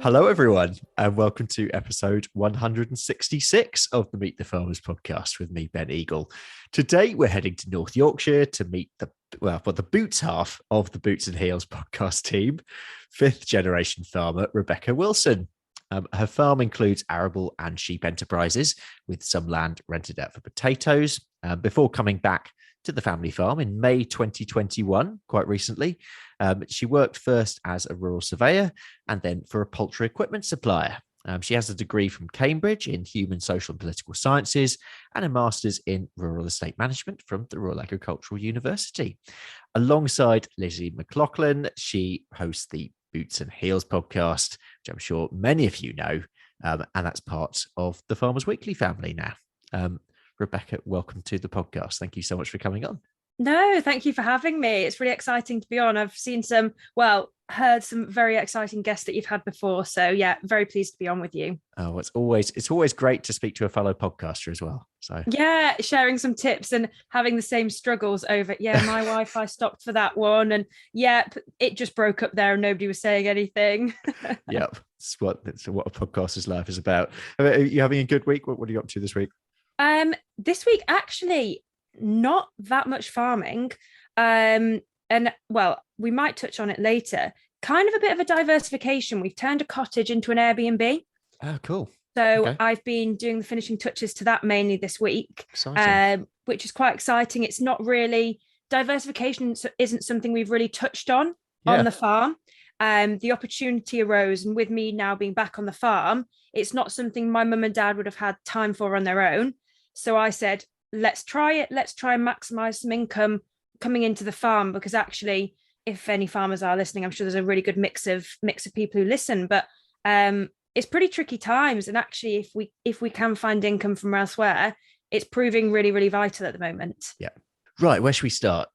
Hello, everyone, and welcome to episode 166 of the Meet the Farmers podcast with me, Ben Eagle. Today, we're heading to North Yorkshire to meet the Boots half of the Boots and Heels podcast team, fifth generation farmer Rebecca Wilson. Her farm includes arable and sheep enterprises, with some land rented out for potatoes, before coming back to the family farm in May 2021, quite recently. She worked first as a rural surveyor and then for a poultry equipment supplier. She has a degree from Cambridge in Human, Social and Political Sciences and a master's in Rural Estate Management from the Royal Agricultural University. Alongside Lizzie McLaughlin, she hosts the Boots and Heels podcast, which I'm sure many of you know, and that's part of the Farmers Weekly family now. Rebecca, welcome to the podcast. Thank you so much for coming on. No, thank you for having me. It's really exciting to be on. I've heard some very exciting guests that you've had before. So yeah, very pleased to be on with you. Oh, it's always great to speak to a fellow podcaster as well. So yeah, sharing some tips and having the same struggles over, my Wi-Fi stopped for that one. And it just broke up there and nobody was saying anything. Yep. It's what a podcaster's life is about. Are you having a good week? What are you up to this week? This week, actually, not that much farming. We might touch on it later. Kind of a bit of a diversification. We've turned a cottage into an Airbnb. Oh, cool. So okay. I've been doing the finishing touches to that mainly this week, which is quite exciting. It's not really diversification isn't something we've really touched on the farm. The opportunity arose, and with me now being back on the farm, it's not something my mum and dad would have had time for on their own. So I said, let's try it. Let's try and maximize some income coming into the farm, because actually, if any farmers are listening, I'm sure there's a really good mix of people who listen, but it's pretty tricky times. And actually, if we can find income from elsewhere, it's proving really, really vital at the moment. Yeah. Right. Where should we start?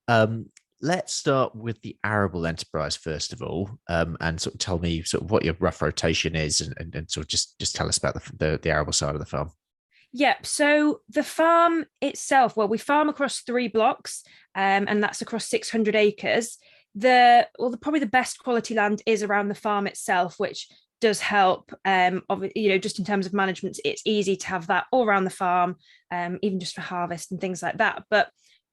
Let's start with the arable enterprise first of all, and sort of tell me sort of what your rough rotation is, and sort of just tell us about the arable side of the farm. Yep. So the farm itself, we farm across 3 blocks, and that's across 600 acres. Probably the best quality land is around the farm itself, which does help. Just in terms of management, it's easy to have that all around the farm, even just for harvest and things like that. But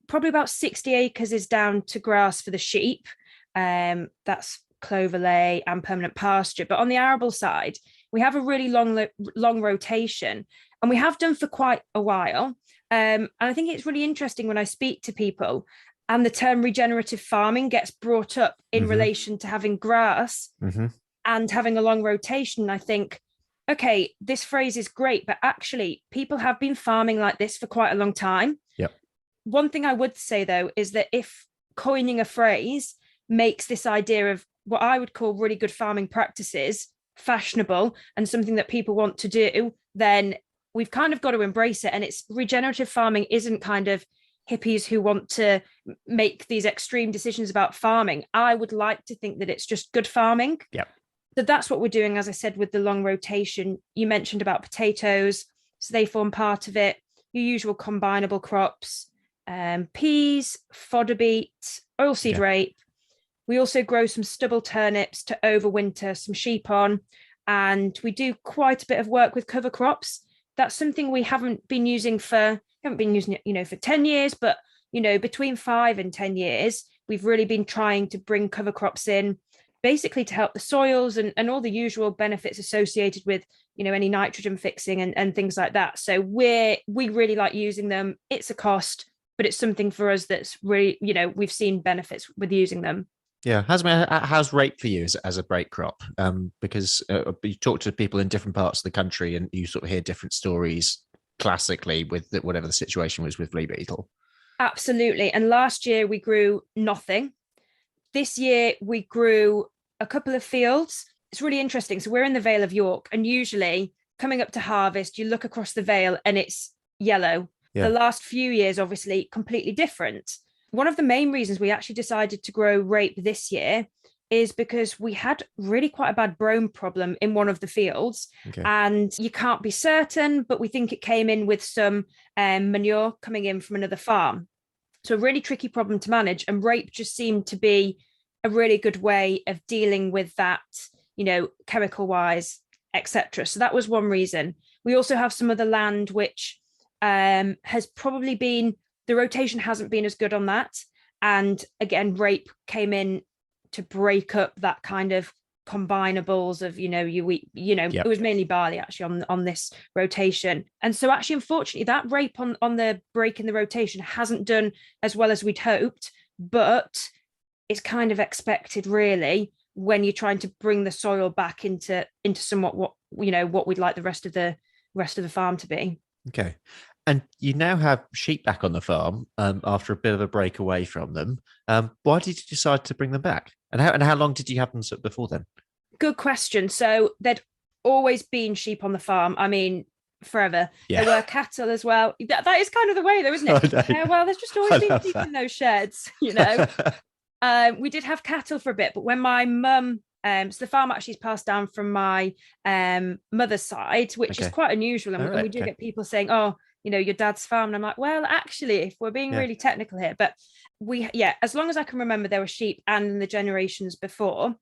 probably about 60 acres is down to grass for the sheep. That's clover lay and permanent pasture. But on the arable side, we have a really long rotation, and we have done for quite a while. And I think it's really interesting when I speak to people and the term regenerative farming gets brought up in relation to having grass and having a long rotation. I think, okay, this phrase is great, but actually people have been farming like this for quite a long time. Yep. One thing I would say, though, is that if coining a phrase makes this idea of what I would call really good farming practices fashionable and something that people want to do, then we've kind of got to embrace it. And it's regenerative farming isn't kind of hippies who want to make these extreme decisions about farming. I would like to think that it's just good farming. Yep. So that's what we're doing, as I said, with the long rotation. You mentioned about potatoes, so they form part of it. Your usual combinable crops, peas, fodder beet, oilseed rape. We also grow some stubble turnips to overwinter some sheep on, and we do quite a bit of work with cover crops. That's something we haven't been using for 10 years, but between 5 and 10 years, we've really been trying to bring cover crops in, basically to help the soils and all the usual benefits associated with any nitrogen fixing and things like that. So we really like using them. It's a cost, but it's something for us that's really, we've seen benefits with using them. Yeah. How's rape for you as a break crop? Because you talk to people in different parts of the country and you sort of hear different stories classically with whatever the situation was with flea beetle. Absolutely. And last year we grew nothing. This year we grew a couple of fields. It's really interesting. So we're in the Vale of York, and usually coming up to harvest, you look across the Vale and it's yellow. Yeah. The last few years, obviously, completely different. One of the main reasons we actually decided to grow rape this year is because we had really quite a bad brome problem in one of the fields. Okay. And you can't be certain, but we think it came in with some manure coming in from another farm. So a really tricky problem to manage. And rape just seemed to be a really good way of dealing with that, chemical wise, etc. So that was one reason. We also have some other land which has probably been, the rotation hasn't been as good on that. And again, rape came in to break up that kind of combinables of, Yep. it was mainly barley actually on this rotation. And so actually, unfortunately, that rape on the break in the rotation hasn't done as well as we'd hoped, but it's kind of expected really when you're trying to bring the soil back into somewhat what we'd like the rest of the farm to be. Okay. And you now have sheep back on the farm after a bit of a break away from them. Why did you decide to bring them back? And how long did you have them before then? Good question. So there'd always been sheep on the farm. I mean, forever. Yeah. There were cattle as well. That is kind of the way, though, isn't it? Well, there's just always been sheep in those sheds, We did have cattle for a bit, but when my mum, so the farm actually is passed down from my mother's side, which is quite unusual. And, we do get people saying, oh, your dad's farm. And I'm like, well, actually, if we're being really technical here, but as long as I can remember, there were sheep and in the generations before.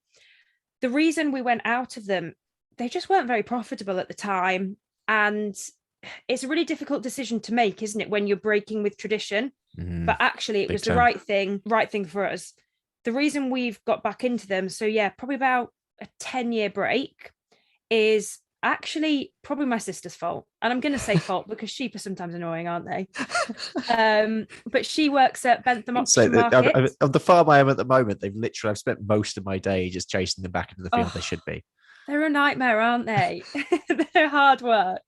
The reason we went out of them, they just weren't very profitable at the time. And it's a really difficult decision to make, isn't it, when you're breaking with tradition? But actually, it was the right thing for us. The reason we've got back into them, so probably about a 10-year break, is actually probably my sister's fault. And I'm going to say fault because sheep are sometimes annoying, aren't they? But she works at Bentham Auction Market. On the farm I am at the moment, I've spent most of my day just chasing them back into the field. They should be. They're a nightmare, aren't they? They're hard work.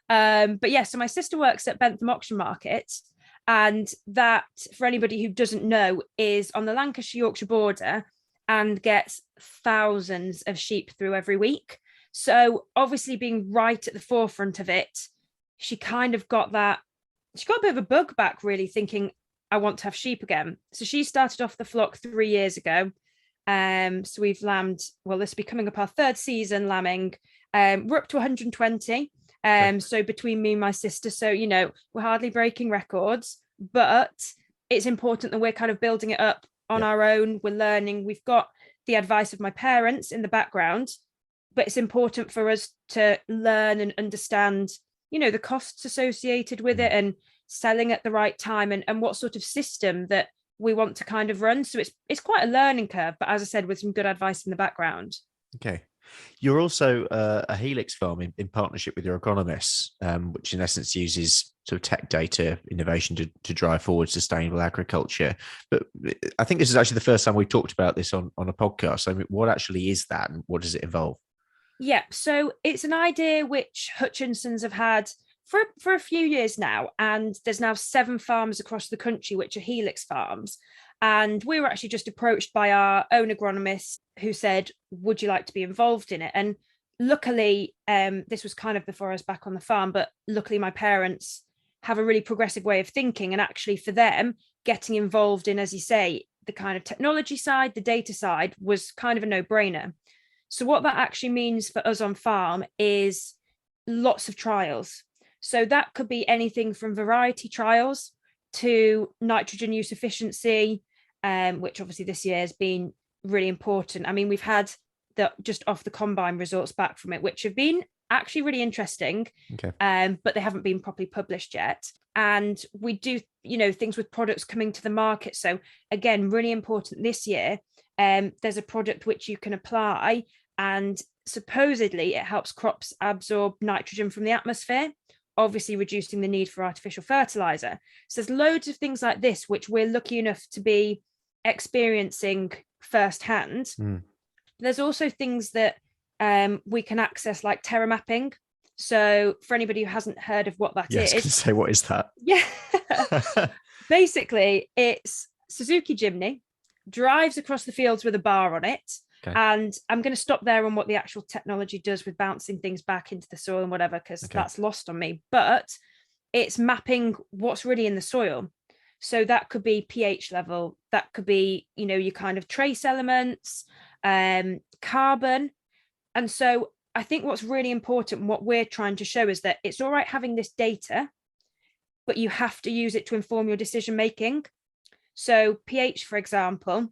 But so my sister works at Bentham Auction Market. And that, for anybody who doesn't know, is on the Lancashire-Yorkshire border and gets thousands of sheep through every week. So obviously being right at the forefront of it, she got a bit of a bug back, really, thinking, I want to have sheep again. So she started off the flock 3 years ago. So we've lambed, this will be coming up our third season lambing. We're up to 120. So between me and my sister, so we're hardly breaking records, but it's important that we're kind of building it up on our own. We're learning. We've got the advice of my parents in the background, but it's important for us to learn and understand, the costs associated with it and selling at the right time and what sort of system that we want to kind of run. So it's quite a learning curve, but as I said, with some good advice in the background. Okay. You're also a Helix farm in partnership with your agronomists, which in essence uses sort of tech data innovation to drive forward sustainable agriculture. But I think this is actually the first time we've talked about this on a podcast. I mean, what actually is that and what does it involve? Yeah, so it's an idea which Hutchinson's have had for a few years now, and there's now 7 farms across the country which are Helix farms. And we were actually just approached by our own agronomist who said, would you like to be involved in it? And luckily, this was kind of before I was back on the farm, but luckily my parents have a really progressive way of thinking. And actually for them, getting involved in, as you say, the kind of technology side, the data side was kind of a no-brainer. So what that actually means for us on farm is lots of trials. So that could be anything from variety trials to nitrogen use efficiency, which obviously this year has been really important. I mean, we've had just off the combine results back from it, which have been actually really interesting, but they haven't been properly published yet. And we do, things with products coming to the market. So again, really important this year. There's a product which you can apply and supposedly it helps crops absorb nitrogen from the atmosphere, obviously reducing the need for artificial fertilizer. So there's loads of things like this, which we're lucky enough to be experiencing firsthand. There's also things that we can access, like terra mapping. So for anybody who hasn't heard of what that is. I was going to say, what is that? Yeah. Basically, it's Suzuki Jimny, drives across the fields with a bar on it. And I'm going to stop there on what the actual technology does with bouncing things back into the soil and whatever, because that's lost on me. But it's mapping what's really in the soil. So that could be pH level, that could be, your kind of trace elements, carbon. And so I think what's really important, what we're trying to show is that it's all right having this data, but you have to use it to inform your decision making. So pH, for example,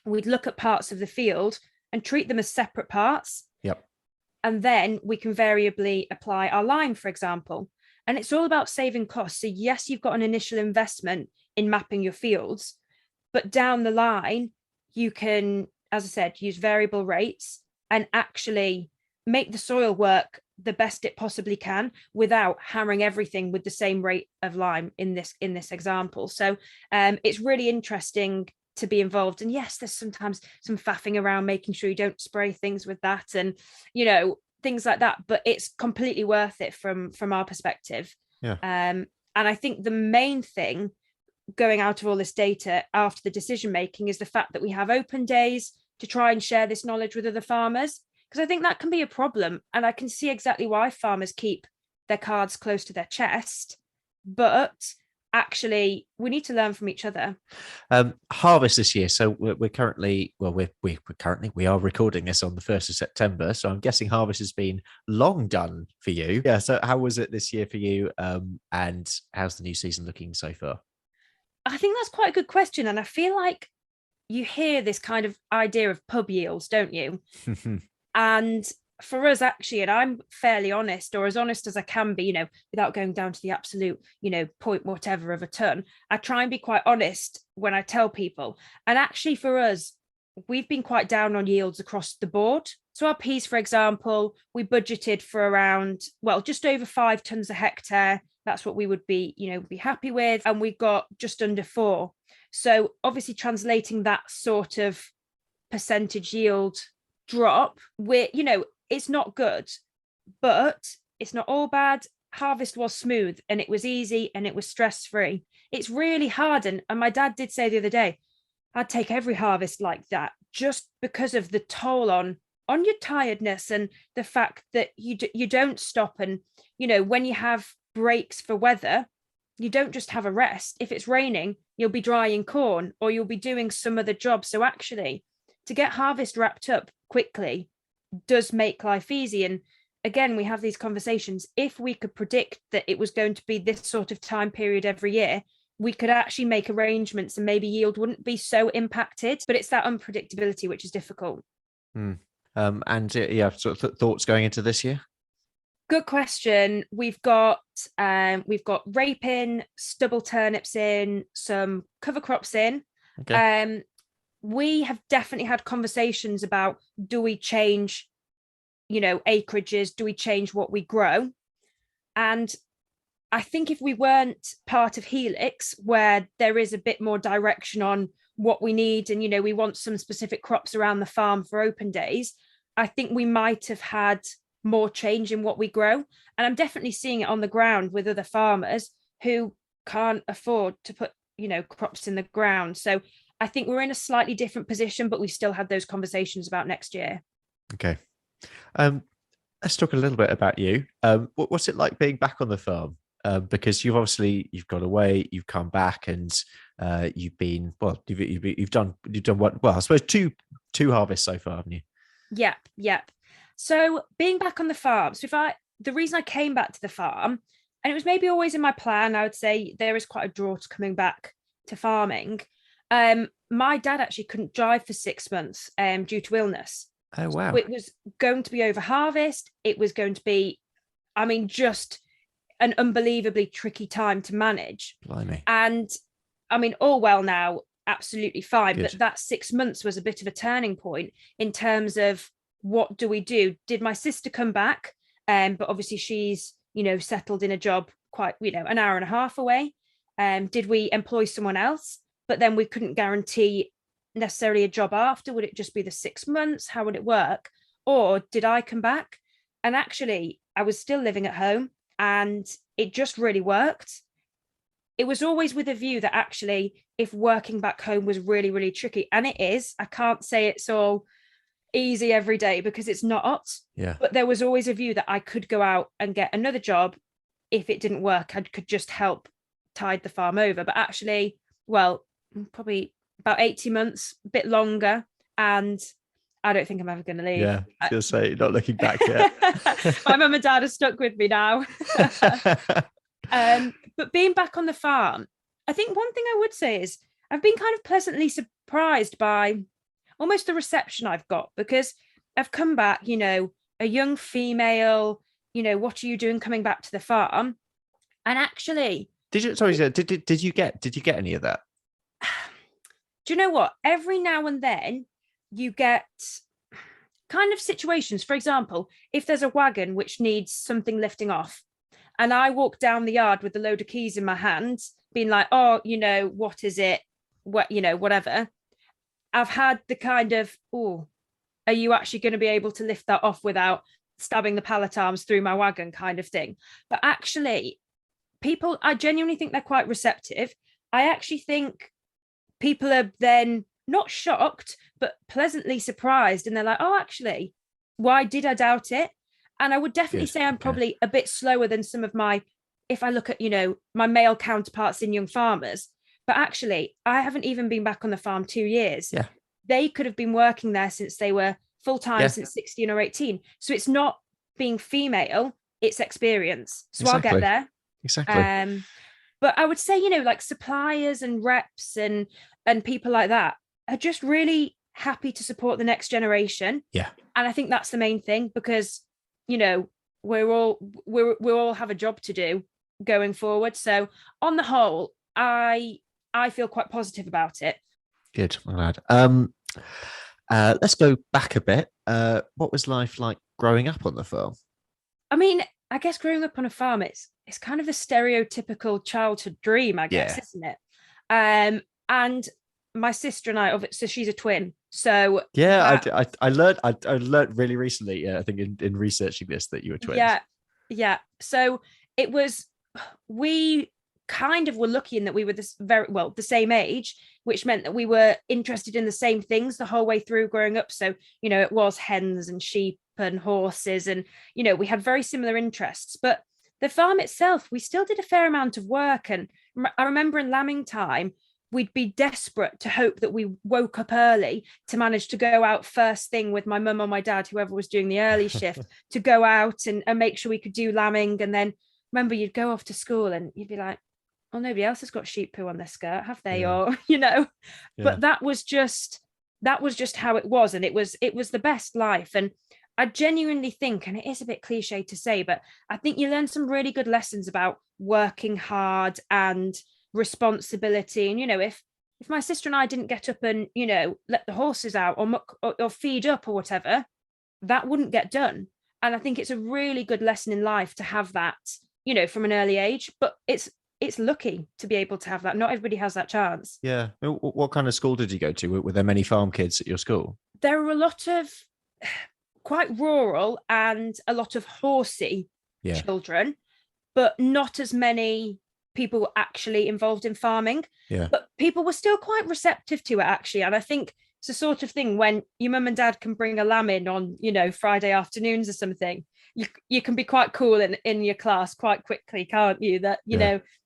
we'd look at parts of the field and treat them as separate parts. Yep. And then we can variably apply our lime, for example. And it's all about saving costs. So yes, you've got an initial investment in mapping your fields, but down the line, you can, as I said, use variable rates and actually make the soil work the best it possibly can without hammering everything with the same rate of lime in this example. So it's really interesting to be involved. And yes, there's sometimes some faffing around, making sure you don't spray things with that and, things like that, but it's completely worth it from our perspective. Yeah. And I think the main thing going out of all this data after the decision making is the fact that we have open days to try and share this knowledge with other farmers, because I think that can be a problem. And I can see exactly why farmers keep their cards close to their chest, but actually we need to learn from each other. Harvest this year. So we're currently, we are recording this on the 1st of September. So I'm guessing harvest has been long done for you. Yeah. So how was it this year for you? And how's the new season looking so far? I think that's quite a good question. And I feel like you hear this kind of idea of pub yields, don't you? And for us, actually, and I'm fairly honest, or as honest as I can be, without going down to the absolute, point whatever of a ton, I try and be quite honest when I tell people. And actually for us, we've been quite down on yields across the board. So our peas, for example, we budgeted for around, just over 5 tons a hectare. That's what we would be, be happy with. And we got just under 4. So obviously translating that sort of percentage yield drop, it's not good, but it's not all bad. Harvest was smooth and it was easy and it was stress-free. It's really hard. And my dad did say the other day, I'd take every harvest like that, just because of the toll on your tiredness and the fact that you don't stop. And, when you have breaks for weather, you don't just have a rest. If it's raining, you'll be drying corn or you'll be doing some other job. So actually, to get harvest wrapped up quickly does make life easy. And again, we have these conversations. If we could predict that it was going to be this sort of time period every year, we could actually make arrangements and maybe yield wouldn't be so impacted. But it's that unpredictability which is difficult. Thoughts going into this year? Good question. We've got rape in, stubble turnips in, some cover crops in. Okay. We have definitely had conversations about, do we change, acreages? Do we change what we grow? And I think if we weren't part of Helix, where there is a bit more direction on what we need and, we want some specific crops around the farm for open days, I think we might have had more change in what we grow. And I'm definitely seeing it on the ground with other farmers who can't afford to put, crops in the ground. So I think we're in a slightly different position, but we still had those conversations about next year. Okay. Let's talk a little bit about you. What's it like being back on the farm? Because you've gone away, you've come back, and you've been you've done what? Well, I suppose two harvests so far, haven't you? Yep. So being back on the farm. So the reason I came back to the farm, and it was maybe always in my plan, I would say there is quite a draw to coming back to farming. My dad actually couldn't drive for 6 months due to illness. Oh wow. So it was going to be over harvest. It was going to be, just an unbelievably tricky time to manage. Blimey. And all well now, absolutely fine. Good. But that 6 months was a bit of a turning point in terms of, what do we do? Did my sister come back? But obviously she's, settled in a job quite, an hour and a half away. Did we employ someone else? But then we couldn't guarantee necessarily a job after. Would it just be the 6 months? How would it work? Or did I come back? And actually, I was still living at home and it just really worked. It was always with a view that actually, if working back home was really, really tricky, and it is, I can't say it's all easy every day because it's not. Yeah. But there was always a view that I could go out and get another job. If it didn't work, I could just help tide the farm over. But actually, probably about 18 months, a bit longer. And I don't think I'm ever going to leave. Yeah, I was going to say, not looking back yet. My mum and dad are stuck with me now. But being back on the farm, I think one thing I would say is I've been kind of pleasantly surprised by, almost the reception I've got, because I've come back, a young female, what are you doing coming back to the farm? And actually, did you get any of that? do you know what? Every now and then you get kind of situations. For example, if there's a wagon which needs something lifting off, and I walk down the yard with a load of keys in my hand, being like, oh, what is it? What, whatever. I've had the kind of, oh, are you actually going to be able to lift that off without stabbing the pallet arms through my wagon kind of thing? But actually, people, I genuinely think they're quite receptive. I actually think people are then not shocked, but pleasantly surprised. And they're like, oh, actually, why did I doubt it? And I would definitely say I'm probably a bit slower than some of my, if I look at, my male counterparts in young farmers. But actually, I haven't even been back on the farm 2 years. Yeah. They could have been working there since they were full-time, since 16 or 18. So it's not being female, it's experience. So exactly. I'll get there. Exactly. But I would say, like suppliers and reps and people like that are just really happy to support the next generation. Yeah. And I think that's the main thing, because we all have a job to do going forward. So on the whole, I feel quite positive about it. Good, I'm glad. Let's go back a bit. What was life like growing up on the farm? I mean, I guess growing up on a farm, it's kind of a stereotypical childhood dream, I guess, isn't it? And my sister and I, so she's a twin. So I learned really recently, I think in researching this, that you were twins. Yeah. So it was, we kind of were lucky in that we were the same age, which meant that we were interested in the same things the whole way through growing up. So, it was hens and sheep and horses, and, we had very similar interests. But the farm itself, we still did a fair amount of work. And I remember in lambing time, we'd be desperate to hope that we woke up early to manage to go out first thing with my mum or my dad, whoever was doing the early shift, to go out and make sure we could do lambing. And then remember, you'd go off to school and you'd be like, oh, nobody else has got sheep poo on their skirt, have they? Yeah. Or, but that was just how it was. And it was the best life. And I genuinely think, and it is a bit cliche to say, but I think you learn some really good lessons about working hard and responsibility. And if my sister and I didn't get up and let the horses out or feed up or whatever, that wouldn't get done. And I think it's a really good lesson in life to have that, from an early age. But it's lucky to be able to have that. Not everybody has that chance. Yeah. What kind of school did you go to? Were there many farm kids at your school? There were a lot of quite rural and a lot of horsey children, but not as many people actually involved in farming. Yeah. But people were still quite receptive to it, actually. And I think it's the sort of thing when your mum and dad can bring a lamb in on, Friday afternoons or something, you can be quite cool in your class quite quickly, can't you? That,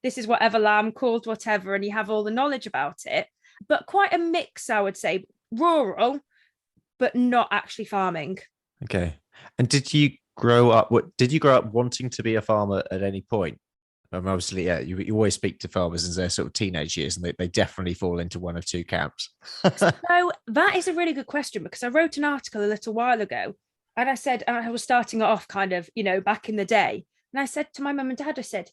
this is whatever lamb called whatever, and you have all the knowledge about it. But quite a mix, I would say, rural, but not actually farming. Okay. And did you grow up wanting to be a farmer at any point? Obviously, you always speak to farmers in their sort of teenage years, and they definitely fall into one of two camps. So that is a really good question, because I wrote an article a little while ago, and I said, and I was starting it off kind of, back in the day. And I said to my mum and dad, I said,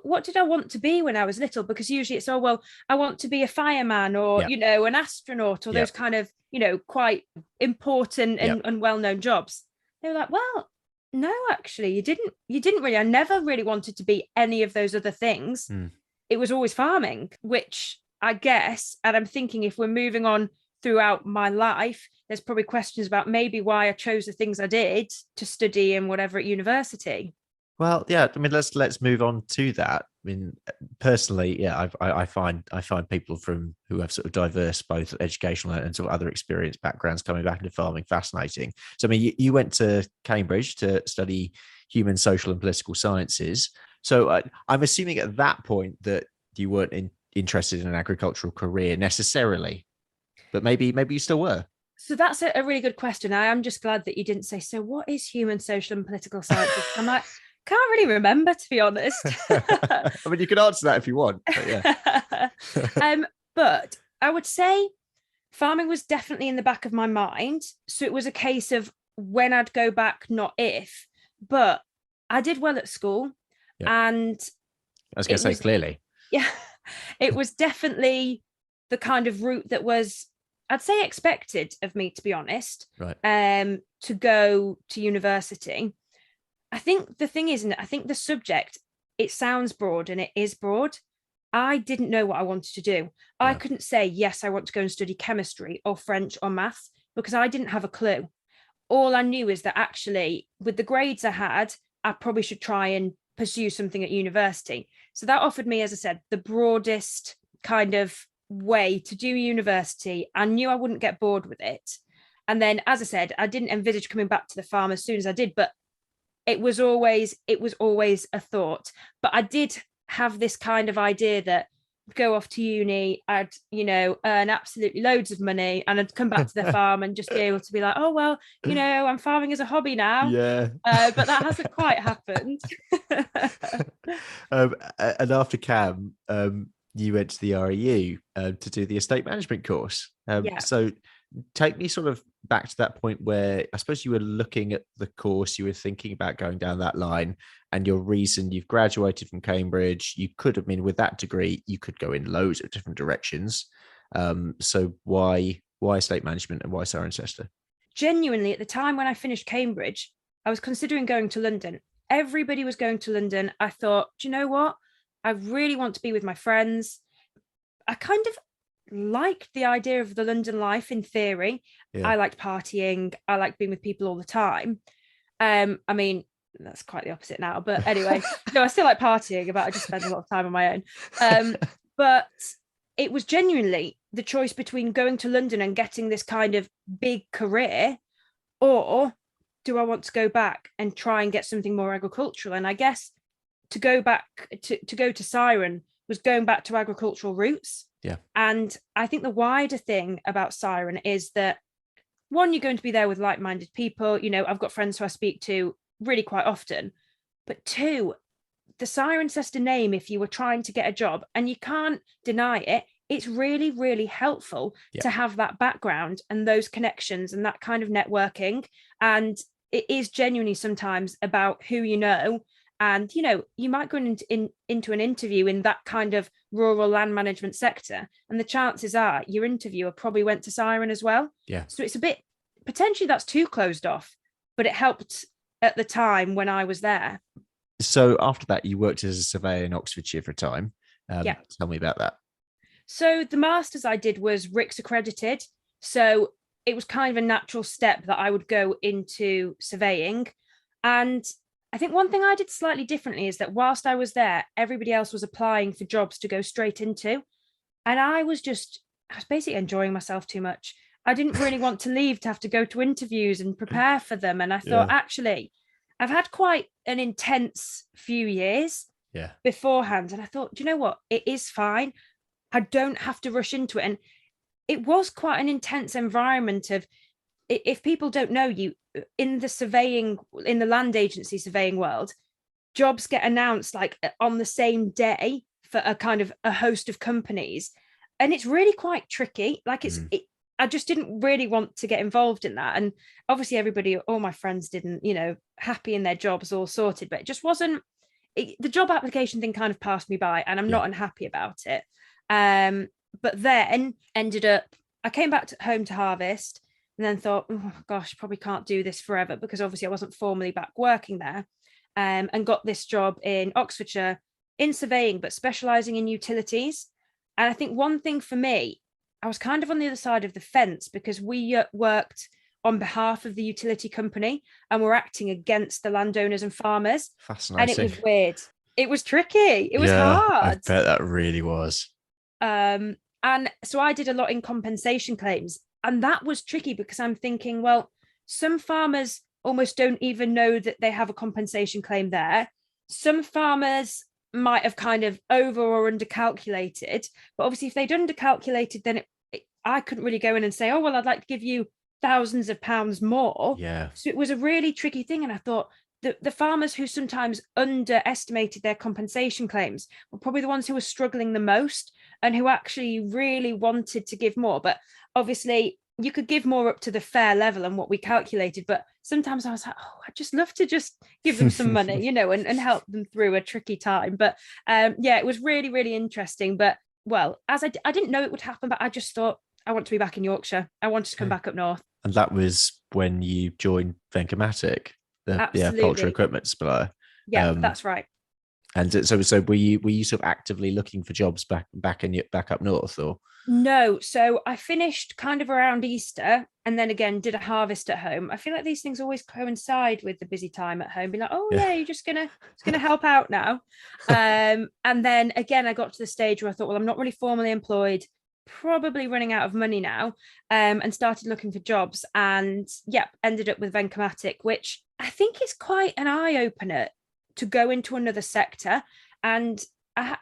what did I want to be when I was little? Because usually it's, I want to be a fireman or, an astronaut or those kind of, quite important and well-known jobs. They were like, well, no, actually, you didn't really. I never really wanted to be any of those other things. It was always farming, which I guess, and I'm thinking if we're moving on throughout my life, there's probably questions about maybe why I chose the things I did to study and whatever at university. Well, yeah, I mean, let's move on to that. I mean, personally, yeah, I find people who have sort of diverse both educational and sort of other experience backgrounds coming back into farming fascinating. So, I mean, you went to Cambridge to study human, social, and political sciences. So, I'm assuming at that point that you weren't interested in an agricultural career necessarily, but maybe you still were. So that's a really good question. I am just glad that you didn't say, so what is human, social, and political sciences? I'm like, can't really remember, to be honest. I mean, you can answer that if you want. But yeah. But I would say farming was definitely in the back of my mind. So it was a case of when I'd go back, not if. But I did well at school. Yeah. And I was going to say, clearly. Yeah, it was definitely the kind of route that was, I'd say, expected of me, to be honest. Right. To go to university. I think the thing is, I think the subject, it sounds broad and it is broad. I didn't know what I wanted to do. I couldn't say, yes, I want to go and study chemistry or French or maths because I didn't have a clue. All I knew is that actually, with the grades I had, I probably should try and pursue something at university. So that offered me, as I said, the broadest kind of way to do university. I knew I wouldn't get bored with it. And then, as I said, I didn't envisage coming back to the farm as soon as I did, but it was always a thought. But I did have this kind of idea that I'd go off to uni, I'd, earn absolutely loads of money, and I'd come back to the farm and just be able to be like, oh, well, I'm farming as a hobby now. Yeah. But that hasn't quite happened. And after CAM, you went to the REU to do the estate management course. So take me sort of back to that point where I suppose you were looking at the course, you were thinking about going down that line, and your reason, you've graduated from Cambridge, you could have been, with that degree, you could go in loads of different directions. So why estate management and why Cirencester? Genuinely, at the time when I finished Cambridge, I was considering going to London. Everybody was going to London. I thought, do you know what? I really want to be with my friends. I kind of liked the idea of the London life in theory. I liked partying. I liked being with people all the time. I mean, that's quite the opposite now, but anyway, no, I still like partying, but I just spend a lot of time on my own. But it was genuinely the choice between going to London and getting this kind of big career, or do I want to go back and try and get something more agricultural? And I guess to go back to go to Ciren was going back to agricultural roots. Yeah. And I think the wider thing about Ciren is that, one, you're going to be there with like-minded people. I've got friends who I speak to really quite often. But two, the Cirencester name, if you were trying to get a job, and you can't deny it, it's really, really helpful to have that background and those connections and that kind of networking. And it is genuinely sometimes about who you know. And, you might go into an interview in that kind of rural land management sector, and the chances are your interviewer probably went to Ciren as well. Yeah. So it's a bit, potentially that's too closed off, but it helped at the time when I was there. So after that, you worked as a surveyor in Oxfordshire for a time. Tell me about that. So the master's I did was RICS accredited. So it was kind of a natural step that I would go into surveying. And I think one thing I did slightly differently is that whilst I was there, everybody else was applying for jobs to go straight into. And I was basically enjoying myself too much. I didn't really want to leave to have to go to interviews and prepare for them. And I thought, actually, I've had quite an intense few years beforehand. And I thought, do you know what? It is fine. I don't have to rush into it. And it was quite an intense environment of, if people don't know, you in the land agency surveying world, jobs get announced like on the same day for a kind of a host of companies, and it's really quite tricky. Like I just didn't really want to get involved in that. And obviously all my friends didn't, happy in their jobs, all sorted, but it just wasn't, the job application thing kind of passed me by, and I'm not unhappy about it. But then ended up, I came back home to harvest, and then thought, oh gosh, probably can't do this forever, because obviously I wasn't formally back working there, and got this job in Oxfordshire in surveying, but specialising in utilities. And I think one thing for me, I was kind of on the other side of the fence, because we worked on behalf of the utility company and we're acting against the landowners and farmers. Fascinating. And it was weird. It was tricky. It was hard. I bet that really was. And so I did a lot in compensation claims. And that was tricky, because I'm thinking, well, some farmers almost don't even know that they have a compensation claim there. Some farmers might have kind of over or under calculated, but obviously if they'd under calculated, then I couldn't really go in and say, oh, well, I'd like to give you thousands of pounds more. Yeah. So it was a really tricky thing. And I thought the farmers who sometimes underestimated their compensation claims were probably the ones who were struggling the most. and who actually really wanted to give more. But obviously you could give more up to the fair level and what we calculated, but sometimes I was like, oh, I'd just love to just give them some money, and help them through a tricky time. But yeah, it was really, really interesting. But well, as I didn't know it would happen, but I just thought, I want to be back in Yorkshire. I wanted to come back up north. And that was when you joined Vencomatic, the poultry Absolutely. equipment supplier. Yeah, that's right. And so were you sort of actively looking for jobs back up north, or? No, so I finished kind of around Easter and then again did a harvest at home. I feel like these things always coincide with the busy time at home. Be like, oh yeah, you're just gonna help out now. And then again, I got to the stage where I thought, well, I'm not really formally employed, probably running out of money now, and started looking for jobs. And yep, ended up with Vencomatic, which I think is quite an eye opener to go into another sector. And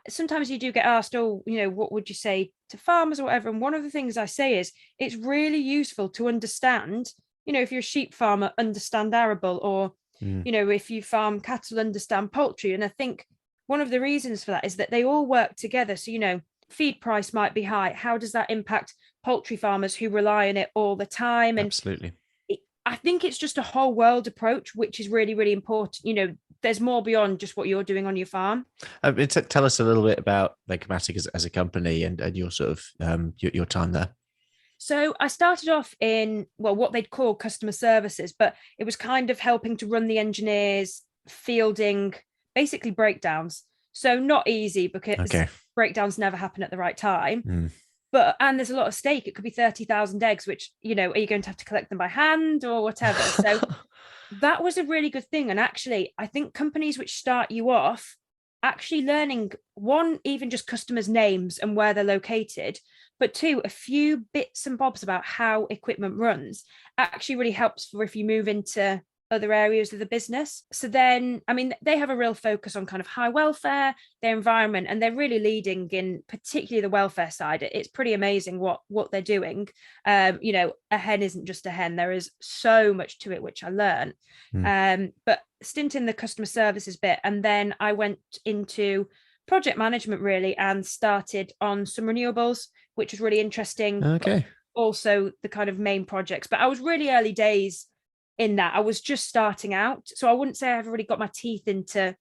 sometimes you do get asked, oh, what would you say to farmers or whatever? And one of the things I say is it's really useful to understand, if you're a sheep farmer, understand arable, or, if you farm cattle, understand poultry. And I think one of the reasons for that is that they all work together. So, feed price might be high. How does that impact poultry farmers who rely on it all the time? And absolutely. I think it's just a whole world approach, which is really, really important. There's more beyond just what you're doing on your farm. Tell us a little bit about Vencomatic as a company and your sort of your time there. So I started off in, what they'd call customer services, but it was kind of helping to run the engineers, fielding, basically breakdowns. So not easy because breakdowns never happen at the right time. And there's a lot of stake. It could be 30,000 eggs, which, are you going to have to collect them by hand or whatever? So that was a really good thing. And actually, I think companies which start you off actually learning, one, even just customers' names and where they're located, but two, a few bits and bobs about how equipment runs actually really helps for if you move into other areas of the business. So then, they have a real focus on kind of high welfare, their environment, and they're really leading in particularly the welfare side. It's pretty amazing what they're doing. A hen isn't just a hen. There is so much to it, which I learned. But stint in the customer services bit, and then I went into project management really and started on some renewables, which was really interesting. Okay. Also the kind of main projects, but I was really early days in that. I was just starting out. So I wouldn't say I've already got my teeth into,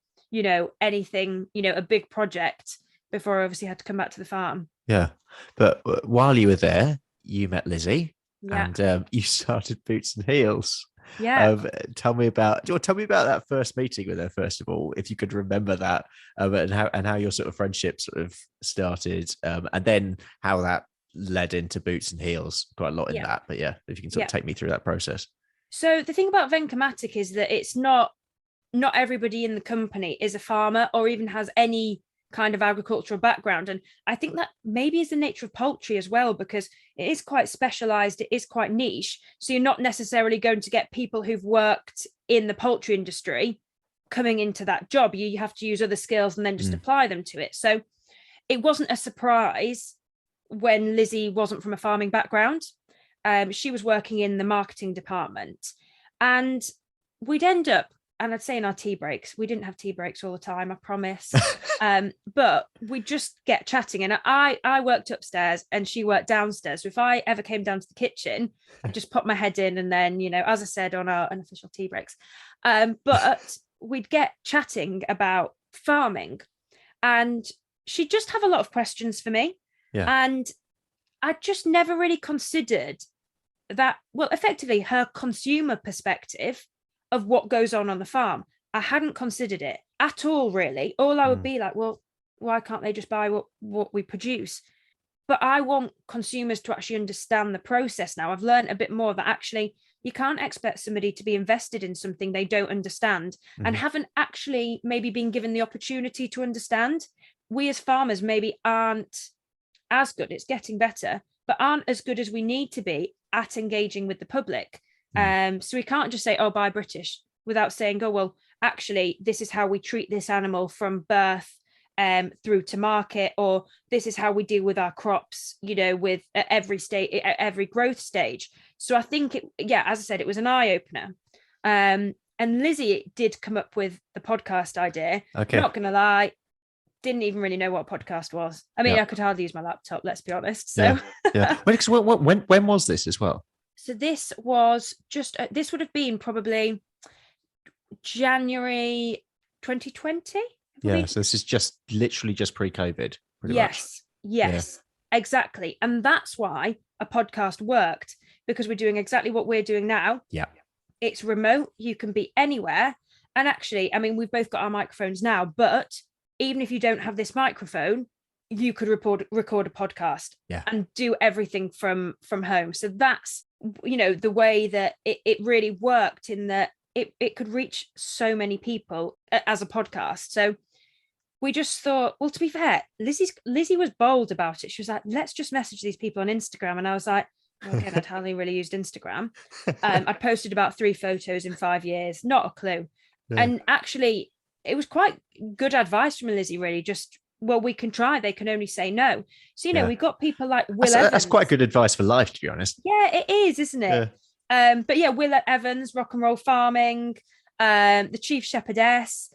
anything, a big project before I obviously had to come back to the farm. Yeah. But while you were there, you met Lizzie and you started Boots and Heels. Yeah. Tell me about that first meeting with her, first of all, if you could remember that, and how your sort of friendship sort of started, and then how that led into Boots and Heels. Quite a lot in that, but yeah, if you can sort of take me through that process. So the thing about Vencomatic is that it's not everybody in the company is a farmer or even has any kind of agricultural background. And I think that maybe is the nature of poultry as well, because it is quite specialized, it is quite niche. So you're not necessarily going to get people who've worked in the poultry industry coming into that job. You have to use other skills and then just apply them to it. So it wasn't a surprise when Lizzie wasn't from a farming background. She was working in the marketing department, and we'd end up, and I'd say in our tea breaks, we didn't have tea breaks all the time, I promise. But we'd just get chatting, and I worked upstairs and she worked downstairs. So if I ever came down to the kitchen, I'd just pop my head in, and then, as I said, on our unofficial tea breaks. But we'd get chatting about farming, and she'd just have a lot of questions for me. Yeah. And I just never really considered that, effectively her consumer perspective of what goes on the farm. I hadn't considered it at all, really. All I would be like, well, why can't they just buy what we produce? But I want consumers to actually understand the process now. I've learned a bit more that actually you can't expect somebody to be invested in something they don't understand and haven't actually maybe been given the opportunity to understand. We as farmers maybe aren't as good, it's getting better, but aren't as good as we need to be at engaging with the public. So we can't just say, oh, buy British, without saying, oh, well, actually, this is how we treat this animal from birth through to market, or this is how we deal with our crops, with every state, every growth stage. So I think as I said, it was an eye-opener. And Lizzie did come up with the podcast idea. Okay. Not gonna lie, didn't even really know what a podcast was. I mean, Yeah. I could hardly use my laptop, let's be honest. So, Yeah. Yeah. When was this as well? so this was just, this would have been probably January 2020. Yeah. So this is just literally just pre-COVID, pretty much. Yes, exactly. And that's why a podcast worked, because we're doing exactly what we're doing now. Yeah. It's remote. You can be anywhere. And actually, I mean, we've both got our microphones now, but even if you don't have this microphone, you could record a podcast and do everything from home. So that's, the way that it really worked, in that it could reach so many people as a podcast. So we just thought, well, to be fair, Lizzie was bold about it. She was like, let's just message these people on Instagram. And I was like, well, again, I'd hardly really used Instagram. I'd posted about 3 photos in 5 years, not a clue. Yeah. And actually, it was quite good advice from Lizzie, really. Just, well, we can try, they can only say no. So, we got people like Will Evans. That's quite good advice for life, to be honest. Yeah, it is, isn't it? Yeah. But yeah, Will Evans, Rock and Roll Farming, the Chief Shepherdess,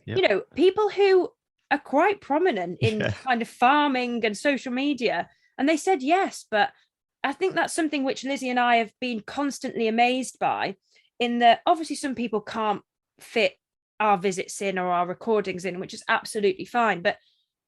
people who are quite prominent in kind of farming and social media. And they said yes, but I think that's something which Lizzie and I have been constantly amazed by, in that obviously some people can't fit our visits in or our recordings in, which is absolutely fine. But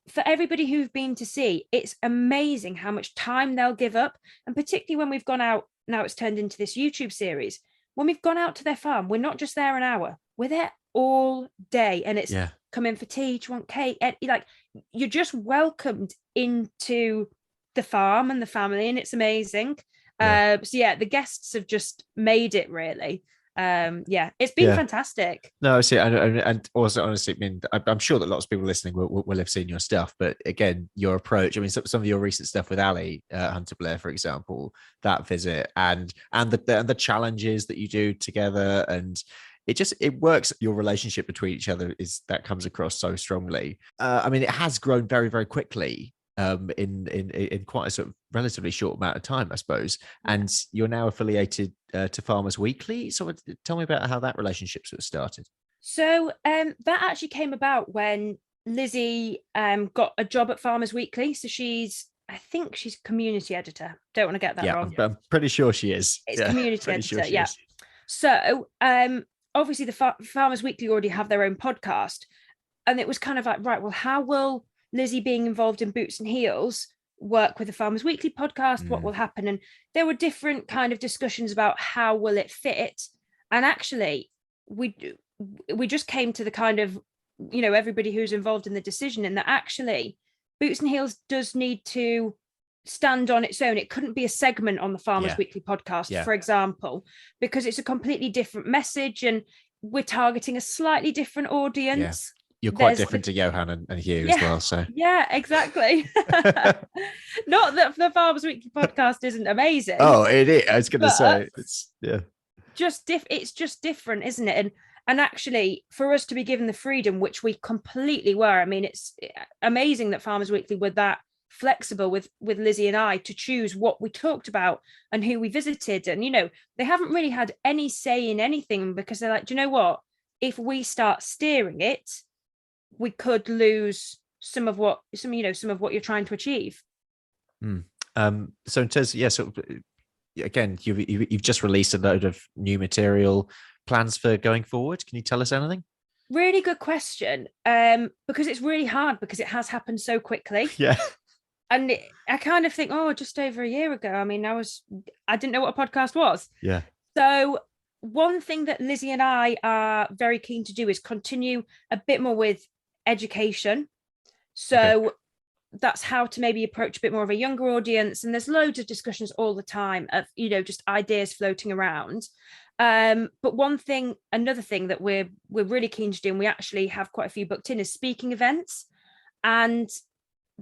for everybody who've been to see, it's amazing how much time they'll give up. And particularly when we've gone out, now it's turned into this YouTube series, when we've gone out to their farm, we're not just there an hour, we're there all day. And it's come in for tea, do you want cake? Like, you're just welcomed into the farm and the family, and it's amazing. So the guests have just made it, really. It's been fantastic. No, I see. And also, honestly, I mean, I'm sure that lots of people listening will have seen your stuff, but again, your approach, I mean, some of your recent stuff with Ali Hunter Blair, for example, that visit and the challenges that you do together, and it works. Your relationship between each other that comes across so strongly. I mean, it has grown very, very quickly in quite a sort of relatively short amount of time, I suppose. And you're now affiliated to Farmers Weekly. So tell me about how that relationship sort of started. So that actually came about when Lizzie got a job at Farmers Weekly. So I think she's community editor. Don't want to get that wrong. I'm pretty sure she is. It's community editor. Sure is. So obviously the Farmers Weekly already have their own podcast. And it was kind of like, right, well, how will Lizzie being involved in Boots and Heels work with the Farmers Weekly podcast? What will happen? And there were different kind of discussions about how will it fit. And actually, we just came to the kind of, everybody who's involved in the decision, and that actually Boots and Heels does need to stand on its own. It couldn't be a segment on the Farmers Weekly podcast, for example, because it's a completely different message and we're targeting a slightly different audience. You're quite different to Johan and Hugh as well. So exactly. Not that the Farmers Weekly podcast isn't amazing. Oh, it is. I was going to say it's it's just different, isn't it? And actually, for us to be given the freedom, which we completely were. I mean, it's amazing that Farmers Weekly were that flexible with Lizzie and I to choose what we talked about and who we visited. And they haven't really had any say in anything, because they're like, do you know what? If we start steering it, we could lose some of what you're trying to achieve. So in terms of, again, you've just released a load of new material. Plans for going forward? Can you tell us anything? Really good question. Because it's really hard, because it has happened so quickly. Yeah. And I kind of think, just over a year ago. I mean, I didn't know what a podcast was. Yeah. So one thing that Lizzie and I are very keen to do is continue a bit more with education. So that's how to maybe approach a bit more of a younger audience. And there's loads of discussions all the time of, just ideas floating around. But another thing that we're really keen to do, and we actually have quite a few booked in, is speaking events. And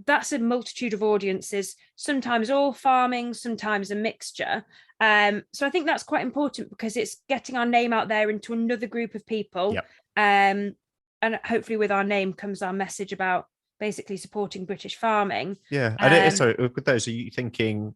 that's a multitude of audiences, sometimes all farming, sometimes a mixture. So I think that's quite important, because it's getting our name out there into another group of people. Yep. And hopefully with our name comes our message about basically supporting British farming. Yeah. And sorry, with those, are you thinking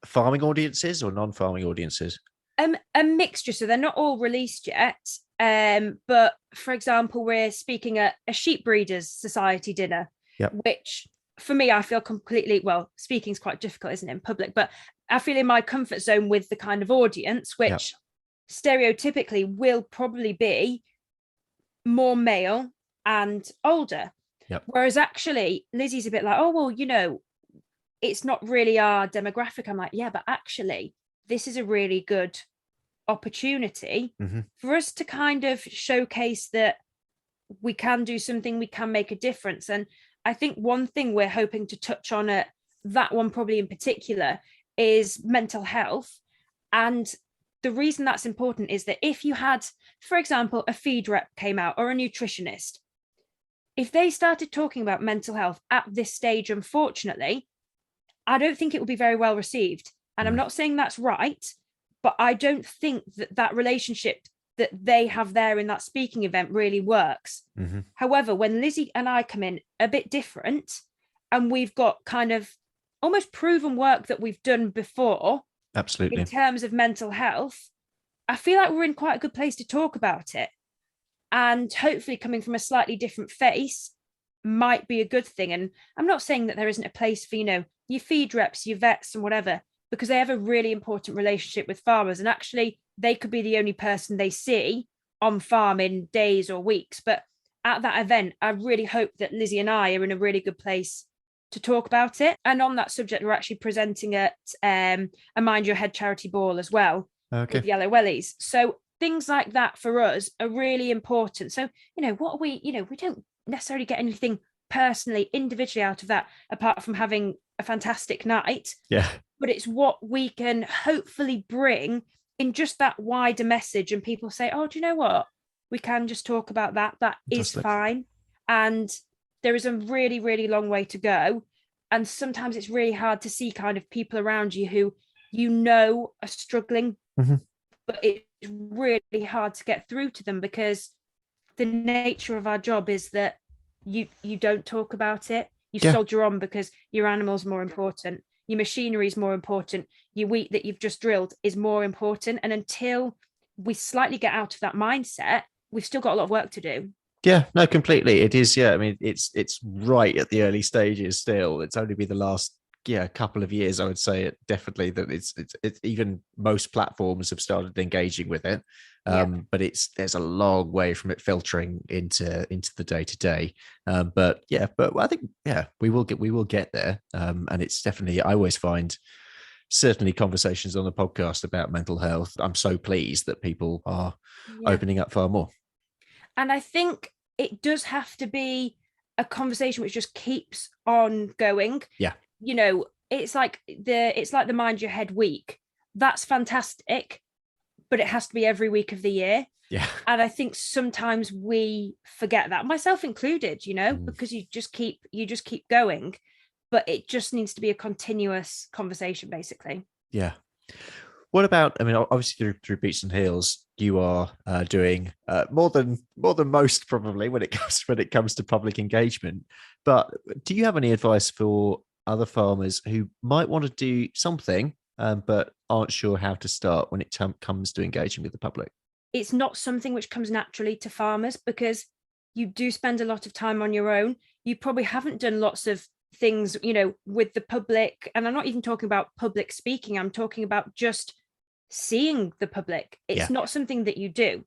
farming audiences or non-farming audiences? A mixture. So they're not all released yet. But for example, we're speaking at a sheep breeders society dinner. Yep. which for me, I feel completely, well, speaking is quite difficult, isn't it, in public, but I feel in my comfort zone with the kind of audience, which stereotypically will probably be more male and older. Yep. Whereas actually Lizzie's a bit like, oh, well, it's not really our demographic. I'm like, yeah, but actually this is a really good opportunity for us to kind of showcase that we can do something, we can make a difference. And I think one thing we're hoping to touch on at that one probably in particular is mental health. And the reason that's important is that if you had, for example, a feed rep came out or a nutritionist, if they started talking about mental health at this stage, unfortunately, I don't think it would be very well received. And I'm not saying that's right, but I don't think that relationship that they have there in that speaking event really works. However, when Lizzie and I come in a bit different and we've got kind of almost proven work that we've done before, absolutely, in terms of mental health, I feel like we're in quite a good place to talk about it. And hopefully coming from a slightly different face might be a good thing. And I'm not saying that there isn't a place for, your feed reps, your vets and whatever, because they have a really important relationship with farmers. And actually, they could be the only person they see on farm in days or weeks. But at that event, I really hope that Lizzie and I are in a really good place to talk about it. And on that subject, we're actually presenting at a Mind Your Head charity ball as well, with Yellow Wellies. So things like that for us are really important. So, what are we don't necessarily get anything personally, individually out of that, apart from having a fantastic night. Yeah. But it's what we can hopefully bring in just that wider message. And people say, oh, do you know what? We can just talk about that. That is fine. And there is a really, really long way to go. And sometimes it's really hard to see kind of people around you who are struggling, but it's really hard to get through to them because the nature of our job is that you don't talk about it. You soldier on because your animal's more important. Your machinery is more important. Your wheat that you've just drilled is more important. And until we slightly get out of that mindset, we've still got a lot of work to do. Yeah, no, completely. It is. Yeah. I mean, it's right at the early stages still. It's only been the last couple of years, I would say it definitely that it's even most platforms have started engaging with it. But there's a long way from it filtering into the day to day. But I think we will get there. And it's definitely, I always find certainly conversations on the podcast about mental health, I'm so pleased that people are opening up far more. And I think it does have to be a conversation which just keeps on going. Yeah. It's like the Mind Your Head week. That's fantastic, but it has to be every week of the year. Yeah. And I think sometimes we forget that, myself included, because you just keep going, but it just needs to be a continuous conversation, basically. Yeah. What about, I mean, obviously through Beats and Heels, you are doing more than most probably when it comes to public engagement. But do you have any advice for other farmers who might want to do something but aren't sure how to start when it comes to engaging with the public? It's not something which comes naturally to farmers because you do spend a lot of time on your own. You probably haven't done lots of things, with the public. And I'm not even talking about public speaking. I'm talking about just seeing the public. It's not something that you do.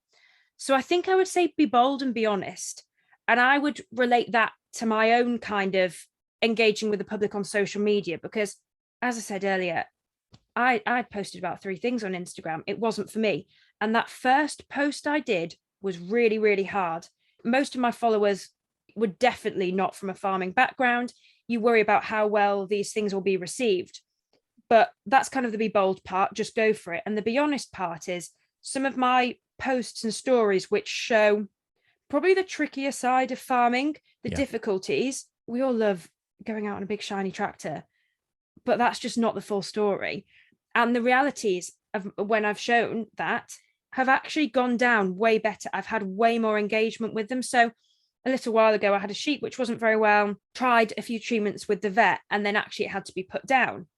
So I think I would say be bold and be honest. And I would relate that to my own kind of engaging with the public on social media, because as I said earlier, I posted about 3 things on Instagram. It wasn't for me. And that first post I did was really, really hard. Most of my followers were definitely not from a farming background. You worry about how well these things will be received. But that's kind of the be bold part, just go for it. And the be honest part is some of my posts and stories which show probably the trickier side of farming, the difficulties. We all love going out on a big shiny tractor, but that's just not the full story. And the realities of when I've shown that have actually gone down way better. I've had way more engagement with them. So a little while ago, I had a sheep which wasn't very well, tried a few treatments with the vet, and then actually it had to be put down.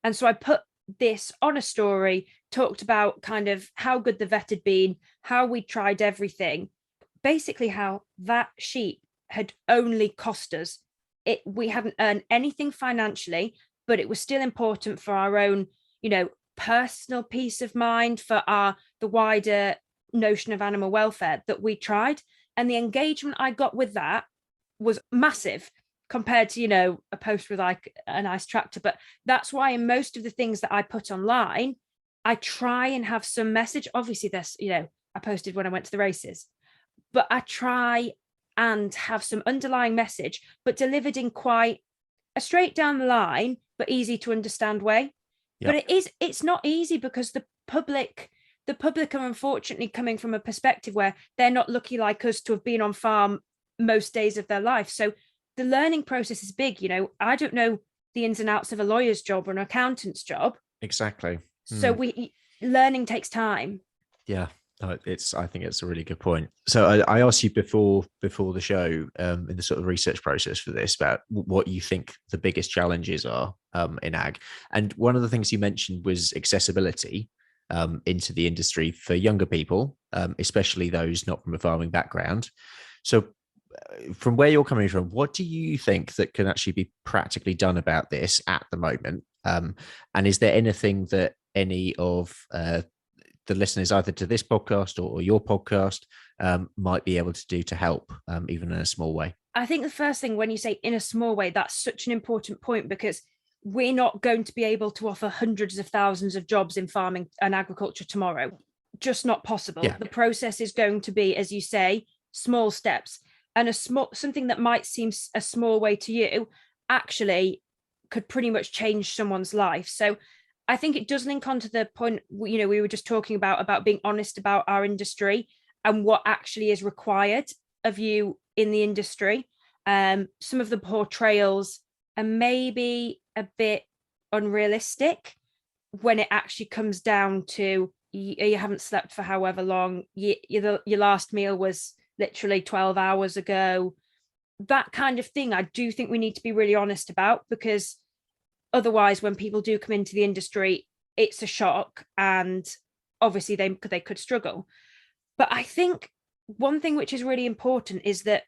And so I put this on a story, talked about kind of how good the vet had been, how we tried everything, basically how that sheep had only cost us we hadn't earned anything financially, but it was still important for our own, personal peace of mind, for the wider notion of animal welfare, that we tried. And the engagement I got with that was massive compared to, a post with like a nice tractor. But that's why in most of the things that I put online, I try and have some message. Obviously, there's, I posted when I went to the races, but I try and have some underlying message, but delivered in quite a straight down the line, but easy to understand way. Yep. But it's not easy because the public are unfortunately coming from a perspective where they're not lucky like us to have been on farm most days of their life. So the learning process is big. I don't know the ins and outs of a lawyer's job or an accountant's job. Exactly. So learning takes time. Yeah. I think it's a really good point. So I asked you before the show, in the sort of research process for this, about what you think the biggest challenges are in ag. And one of the things you mentioned was accessibility into the industry for younger people, especially those not from a farming background. So from where you're coming from, what do you think that can actually be practically done about this at the moment? And is there anything that any of the listeners either to this podcast or your podcast might be able to do to help, even in a small way? I think the first thing, when you say in a small way, that's such an important point, because we're not going to be able to offer hundreds of thousands of jobs in farming and agriculture tomorrow. Just not possible. Yeah. The process is going to be, as you say, small steps, and something that might seem a small way to you actually could pretty much change someone's life. So I think it does link on to the point, we were just talking about being honest about our industry and what actually is required of you in the industry. Some of the portrayals are maybe a bit unrealistic when it actually comes down to you haven't slept for however long, your last meal was literally 12 hours ago. That kind of thing, I do think we need to be really honest about, because otherwise, when people do come into the industry, it's a shock, and obviously they could struggle. But I think one thing which is really important is that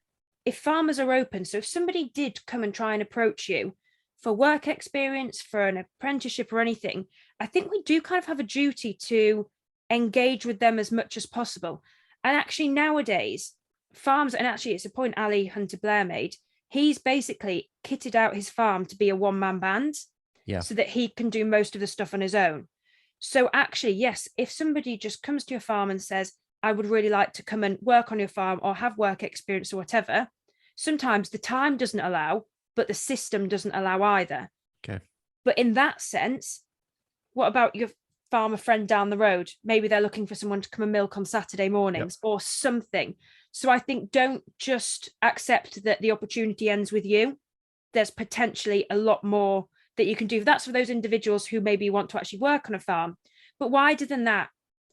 if farmers are open, so if somebody did come and try and approach you for work experience, for an apprenticeship or anything, I think we do kind of have a duty to engage with them as much as possible. And actually nowadays, farms, and actually it's a point Ali Hunter-Blair made, he's basically kitted out his farm to be a one-man band. Yeah. So that he can do most of the stuff on his own. So actually, yes, if somebody just comes to your farm and says, I would really like to come and work on your farm or have work experience or whatever, sometimes the time doesn't allow, but the system doesn't allow either. Okay. But in that sense, what about your farmer friend down the road? Maybe they're looking for someone to come and milk on Saturday mornings or something. So I think don't just accept that the opportunity ends with you. There's potentially a lot more that you can do. That's for those individuals who maybe want to actually work on a farm. But wider than that,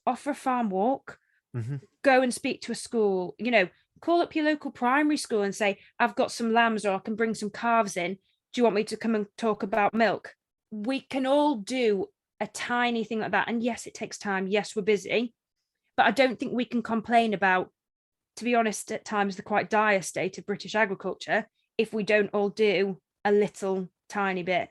offer a farm walk, go and speak to a school, call up your local primary school and say, I've got some lambs, or I can bring some calves in. Do you want me to come and talk about milk? We can all do a tiny thing like that. And yes, it takes time. Yes, we're busy. But I don't think we can complain about, to be honest, at times, the quite dire state of British agriculture if we don't all do a little tiny bit.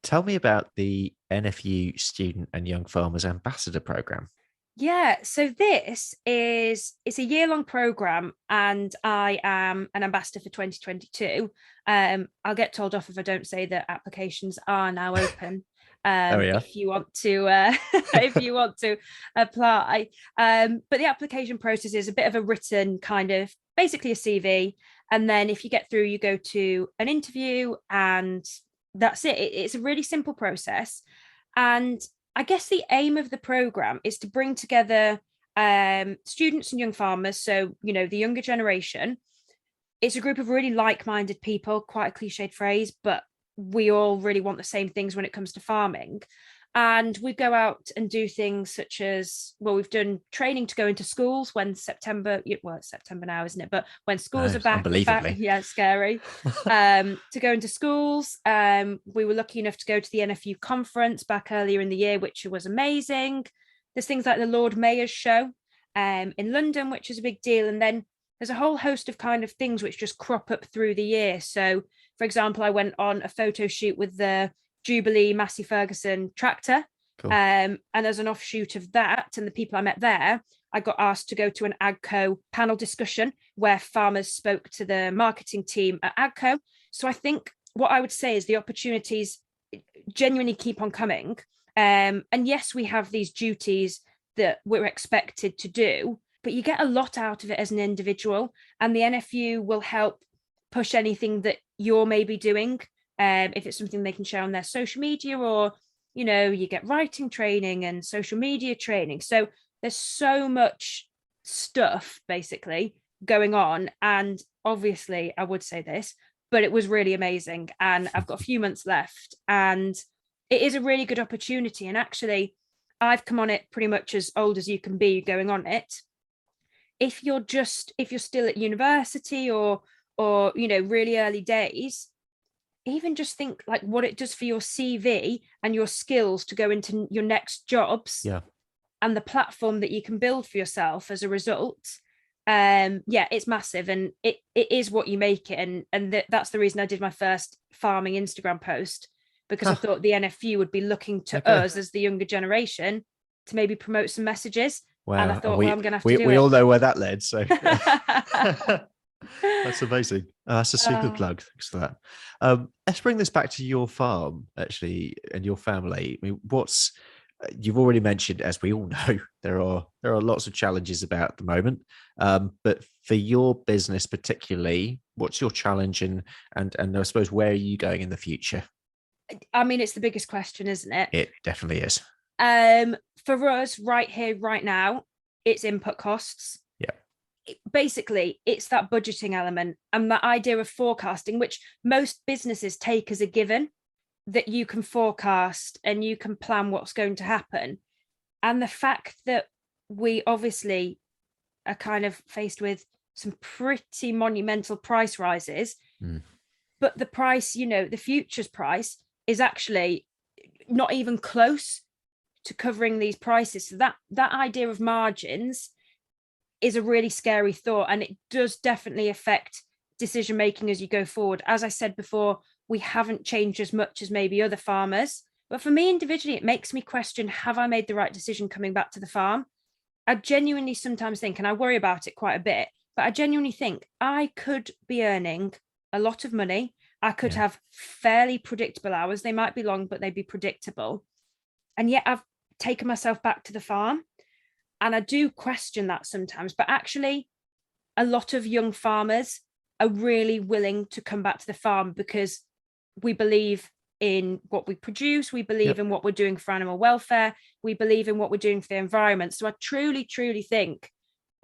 Tell me about the NFU Student and Young Farmers Ambassador Programme. Yeah, so it's a year-long programme, and I am an ambassador for 2022. I'll get told off if I don't say that applications are now open. If you want to apply. But the application process is a bit of a written kind of, basically a CV, and then if you get through, you go to an interview, and that's it. It's a really simple process. And I guess the aim of the program is to bring together students and young farmers. So, the younger generation. It's a group of really like-minded people, quite a cliched phrase, but we all really want the same things when it comes to farming. And we go out and do things such as, we've done training to go into schools when September, it's September now, isn't it? But when schools are back, yeah, it's scary. To go into schools. We were lucky enough to go to the NFU conference back earlier in the year, which was amazing. There's things like the Lord Mayor's show in London, which is a big deal. And then there's a whole host of kind of things which just crop up through the year. So, for example, I went on a photo shoot with the Jubilee Massey Ferguson tractor. Cool. And as an offshoot of that, and the people I met there, I got asked to go to an AGCO panel discussion where farmers spoke to the marketing team at AGCO. So I think what I would say is the opportunities genuinely keep on coming. And yes, we have these duties that we're expected to do, but you get a lot out of it as an individual, and the NFU will help push anything that you're maybe doing. If it's something they can share on their social media, or, you know, you get writing training and social media training. So there's so much stuff basically going on. And obviously I would say this, but it was really amazing. And I've got a few months left, and it is a really good opportunity. And actually, I've come on it pretty much as old as you can be going on it. If you're still at university or you know, really early days, even just think like what it does for your CV and your skills to go into your next jobs. Yeah. And the platform that you can build for yourself as a result. It's massive, and it is what you make it. And that's the reason I did my first farming Instagram post, because I thought the NFU would be looking to us as the younger generation to maybe promote some messages. Wow. And I thought, I'm going to have to do we it. all know where that led. So that's amazing. That's a super plug. Thanks for that. Let's bring this back to your farm, actually, and your family. I mean, you've already mentioned, as we all know, there are lots of challenges about at the moment. But for your business particularly, what's your challenge, and I suppose where are you going in the future? I mean, it's the biggest question, isn't it? It definitely is. For us right here, right now, it's input costs. Yeah. Basically, it's that budgeting element and that idea of forecasting, which most businesses take as a given, that you can forecast and you can plan what's going to happen. And the fact that we obviously are kind of faced with some pretty monumental price rises, but the price, you know, the futures price is actually not even close to covering these prices. So that idea of margins is a really scary thought, and it does definitely affect decision making as you go forward. As I said before, we haven't changed as much as maybe other farmers, but for me individually, it makes me question, have I made the right decision coming back to the farm? I genuinely sometimes think, and I worry about it quite a bit, but I genuinely think I could be earning a lot of money. I could have fairly predictable hours. They might be long, but they'd be predictable. And yet I've taken myself back to the farm. And I do question that sometimes, but actually a lot of young farmers are really willing to come back to the farm because we believe in what we produce. We believe in what we're doing for animal welfare. We believe in what we're doing for the environment. So I truly, truly think,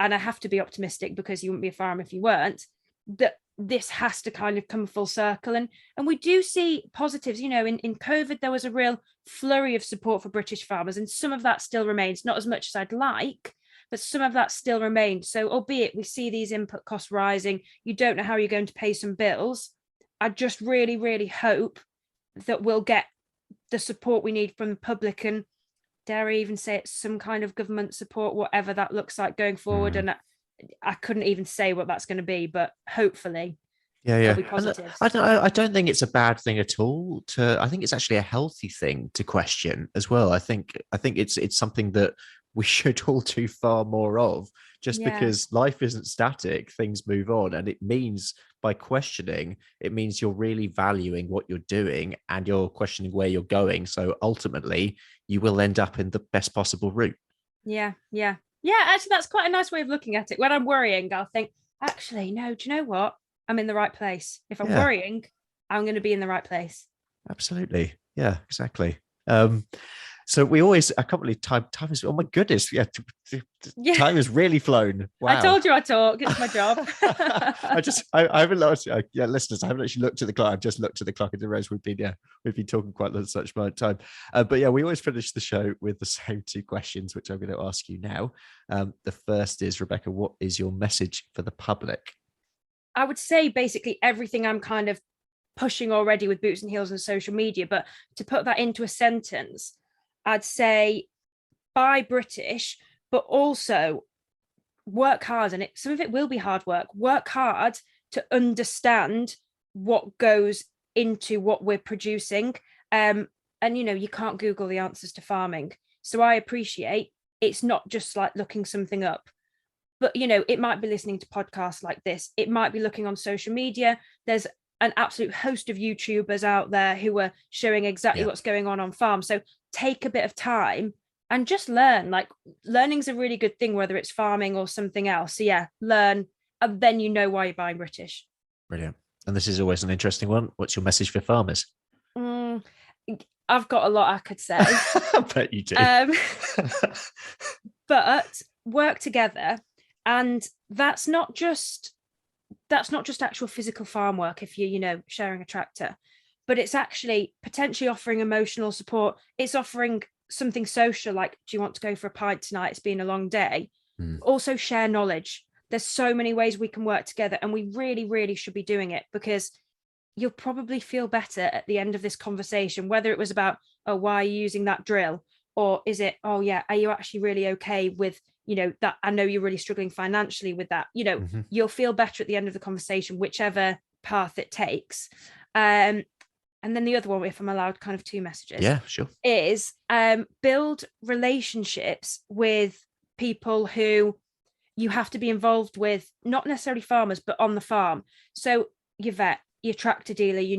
and I have to be optimistic because you wouldn't be a farmer if you weren't, that this has to kind of come full circle. And we do see positives. You know, in COVID, there was a real flurry of support for British farmers, and some of that still remains, not as much as I'd like, but some of that still remains. So albeit we see these input costs rising, you don't know how you're going to pay some bills. I just really, really hope that we'll get the support we need from the public, and dare I even say it's some kind of government support, whatever that looks like going forward. And I couldn't even say what that's going to be, but hopefully there'll be positives. I don't think it's a bad thing at all. I think it's actually a healthy thing to question as well. I think it's something that we should all do far more of, just because life isn't static, things move on. And it means by questioning, it means you're really valuing what you're doing and you're questioning where you're going. So ultimately, you will end up in the best possible route. Yeah. Actually, that's quite a nice way of looking at it. When I'm worrying, I'll think, actually, no, do you know what? I'm in the right place. If I'm worrying, I'm going to be in the right place. Absolutely. Yeah, exactly. So I can't believe time is, oh my goodness. Time has really flown. Wow. I told you I talk. It's my job. I haven't looked, listeners, I haven't actually looked at the clock. I've just looked at the clock and realized we've been talking quite such amount of time. But we always finish the show with the same two questions, which I'm going to ask you now. The first is, Rebecca, what is your message for the public? I would say basically everything I'm kind of pushing already with Boots and Heels and social media, but to put that into a sentence, I'd say buy British, but also work hard, and some of it will be hard work hard to understand what goes into what we're producing. And you can't Google the answers to farming, so I appreciate it's not just like looking something up, but it might be listening to podcasts like this, it might be looking on social media. There's an absolute host of YouTubers out there who are showing exactly what's going on farm. So take a bit of time and just learn. Like, learning's a really good thing, whether it's farming or something else. So yeah, learn, and then why you're buying British. Brilliant. And this is always an interesting one. What's your message for farmers? I've got a lot I could say. I bet you do. But work together, and that's not just actual physical farm work if you're sharing a tractor, but it's actually potentially offering emotional support. It's offering something social, like, do you want to go for a pint tonight? It's been a long day. Also share knowledge. There's so many ways we can work together, and we really, really should be doing it, because you'll probably feel better at the end of this conversation, whether it was about, oh, why are you using that drill? Or is it, oh yeah, are you actually really okay with, that I know you're really struggling financially with that. You'll feel better at the end of the conversation, whichever path it takes. And then the other one, if I'm allowed kind of two messages. Yeah, sure. Is build relationships with people who you have to be involved with, not necessarily farmers, but on the farm. So your vet, your tractor dealer, your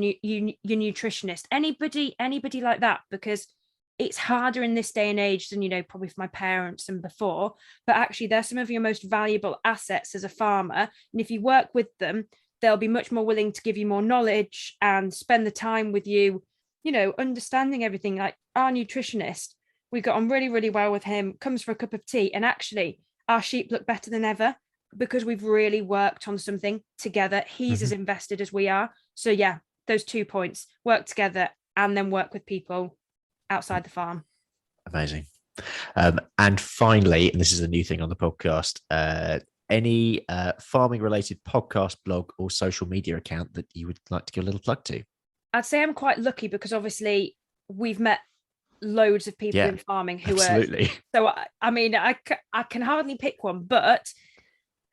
nutritionist, anybody like that, because it's harder in this day and age than, probably for my parents and before, but actually they're some of your most valuable assets as a farmer. And if you work with them, they'll be much more willing to give you more knowledge and spend the time with you, understanding everything. Like our nutritionist, we got on really, really well with him, comes for a cup of tea, and actually our sheep look better than ever, because we've really worked on something together. He's as invested as we are. So yeah, those 2 points: work together and then work with people outside the farm. Amazing. And finally, and this is a new thing on the podcast, any farming related podcast, blog, or social media account that you would like to give a little plug to? I'd say I'm quite lucky, because obviously we've met loads of people in farming who absolutely. So I mean, I can hardly pick one, but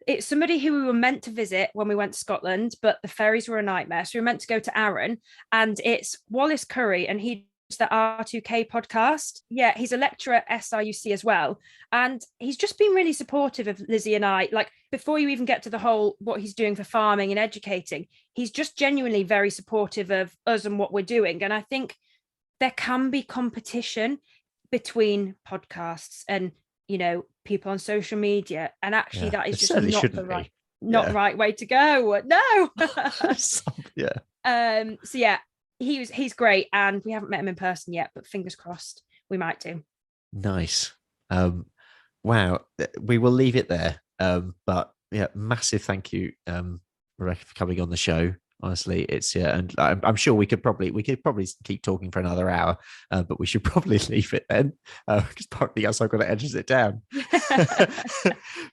it's somebody who we were meant to visit when we went to Scotland, but the ferries were a nightmare. So we were meant to go to Arran, and it's Wallace Curry, and he does the R2K podcast. Yeah, he's a lecturer at SRUC as well. And he's just been really supportive of Lizzie and I. Like, before you even get to the whole what he's doing for farming and educating, he's just genuinely very supportive of us and what we're doing. And I think there can be competition between podcasts and people on social media, and actually that is just not the right way to go. No. So yeah, he's great, and we haven't met him in person yet, but fingers crossed we might do. Nice. Wow, we will leave it there, but yeah, massive thank you, Rebecca, for coming on the show. Honestly, it's and I'm sure we could probably keep talking for another hour, but we should probably leave it then, because partly else I've got to edit it down.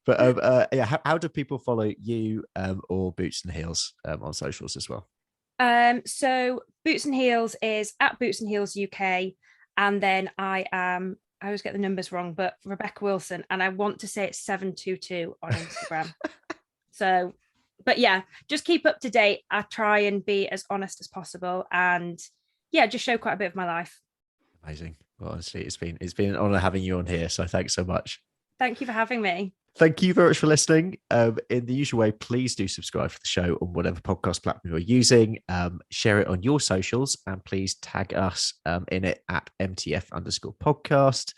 But how do people follow you or Boots and Heels on socials as well? So Boots and Heels is at Boots and Heels UK, and then I always get the numbers wrong, but Rebecca Wilson, and I want to say it's 722 on Instagram. So. But yeah, just keep up to date. I try and be as honest as possible, and yeah, just show quite a bit of my life. Amazing. Well, honestly, it's been an honor having you on here. So thanks so much. Thank you for having me. Thank you very much for listening. In the usual way, please do subscribe for the show on whatever podcast platform you're using. Share it on your socials, and please tag us in it at MTF_podcast.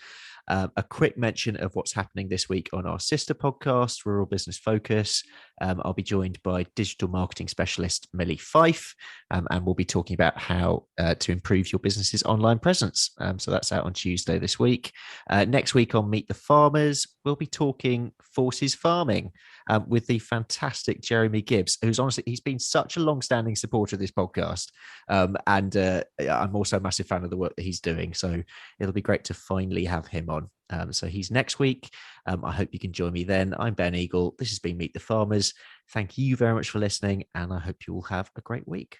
A quick mention of what's happening this week on our sister podcast, Rural Business Focus. I'll be joined by digital marketing specialist Millie Fife, and we'll be talking about how to improve your business's online presence. So that's out on Tuesday this week. Next week on Meet the Farmers, we'll be talking forces farming with the fantastic Jeremy Gibbs, who's honestly, he's been such a long-standing supporter of this podcast. And I'm also a massive fan of the work that he's doing. So it'll be great to finally have him on. So he's next week. I hope you can join me then. I'm Ben Eagle. This has been Meet the Farmers. Thank you very much for listening, and I hope you all have a great week.